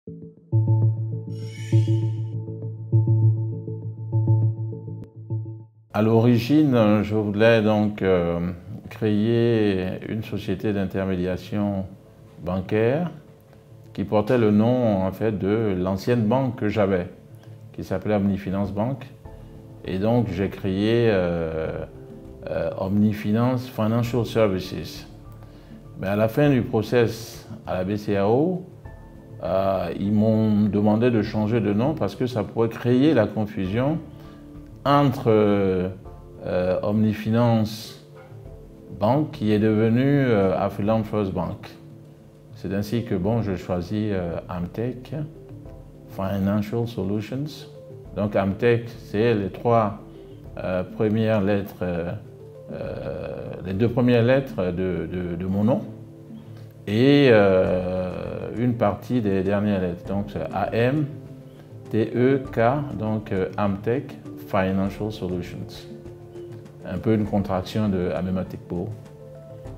À l'origine, je voulais donc créer une société d'intermédiation bancaire qui portait le nom en fait de l'ancienne banque que j'avais, qui s'appelait Omnifinance Bank. Et donc j'ai créé Omnifinance Financial Services. Mais à la fin du process à la BCEAO, ils m'ont demandé de changer de nom parce que ça pourrait créer la confusion entre Omnifinance Bank qui est devenu Affluent First Bank. C'est ainsi que je choisis Amtech Financial Solutions. Donc Amtech, c'est les trois premières lettres, les deux premières lettres de mon nom et une partie des dernières lettres. Donc AM, TEK, donc Amtech Financial Solutions. Un peu une contraction de Amematechpo.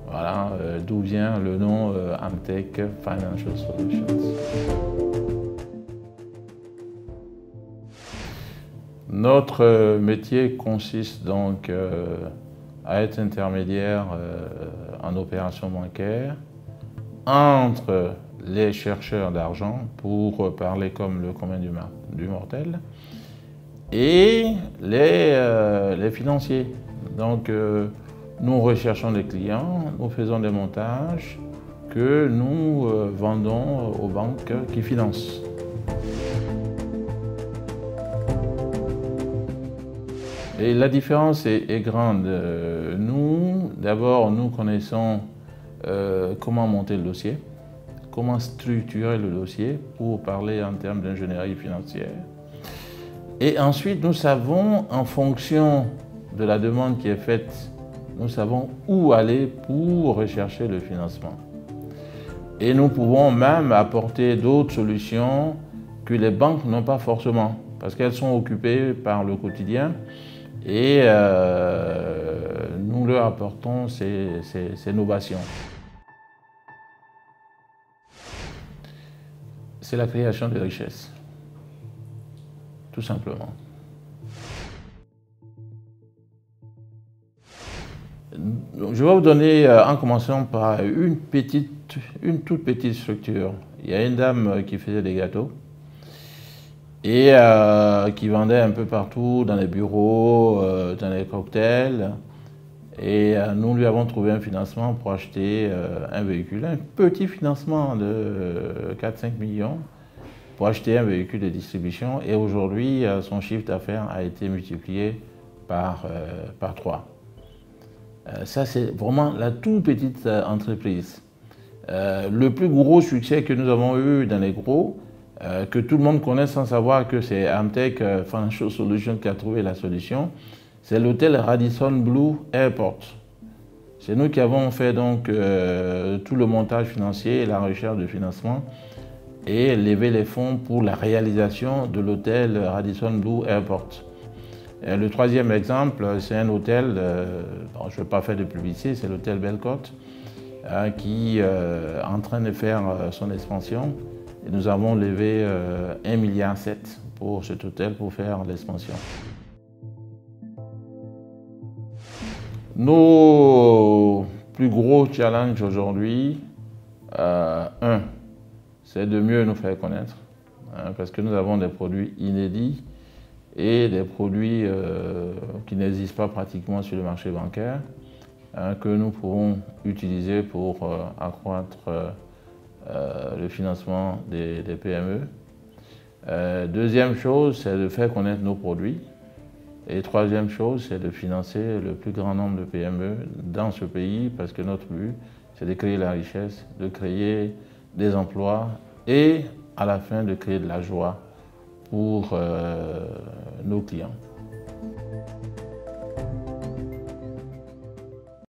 Voilà, d'où vient le nom Amtech Financial Solutions. Notre métier consiste donc à être intermédiaire en opération bancaire entre les chercheurs d'argent, pour parler comme le commun du mortel, et les financiers. Donc nous recherchons des clients, nous faisons des montages que nous vendons aux banques qui financent. Et la différence est grande. Nous, d'abord, nous connaissons comment monter le dossier, comment structurer le dossier pour parler en termes d'ingénierie financière. Et ensuite, nous savons, en fonction de la demande qui est faite, nous savons où aller pour rechercher le financement. Et nous pouvons même apporter d'autres solutions que les banques n'ont pas forcément, parce qu'elles sont occupées par le quotidien. Et nous leur apportons ces novations. C'est la création de richesses, tout simplement. Je vais vous donner, en commençant par une toute petite structure. Il y a une dame qui faisait des gâteaux et qui vendait un peu partout, dans les bureaux, dans les cocktails. Et nous lui avons trouvé un financement pour acheter un véhicule, un petit financement de 4-5 millions pour acheter un véhicule de distribution. Et aujourd'hui, son chiffre d'affaires a été multiplié par 3. Ça, c'est vraiment la toute petite entreprise. Le plus gros succès que nous avons eu dans les gros, que tout le monde connaît sans savoir que c'est Amtech Financial Solutions qui a trouvé la solution, c'est l'hôtel Radisson Blu Airport. C'est nous qui avons fait donc tout le montage financier et la recherche de financement et levé les fonds pour la réalisation de l'hôtel Radisson Blu Airport. Et le troisième exemple, c'est un hôtel, je ne vais pas faire de publicité, c'est l'hôtel Bellecote, qui est en train de faire son expansion. Et nous avons levé 1,7 milliard pour cet hôtel pour faire l'expansion. Nos plus gros challenges aujourd'hui, c'est de mieux nous faire connaître, parce que nous avons des produits inédits et des produits qui n'existent pas pratiquement sur le marché bancaire, que nous pourrons utiliser pour accroître le financement des PME. Deuxième chose, c'est de faire connaître nos produits. Et troisième chose, c'est de financer le plus grand nombre de PME dans ce pays, parce que notre but, c'est de créer la richesse, de créer des emplois et à la fin de créer de la joie pour nos clients.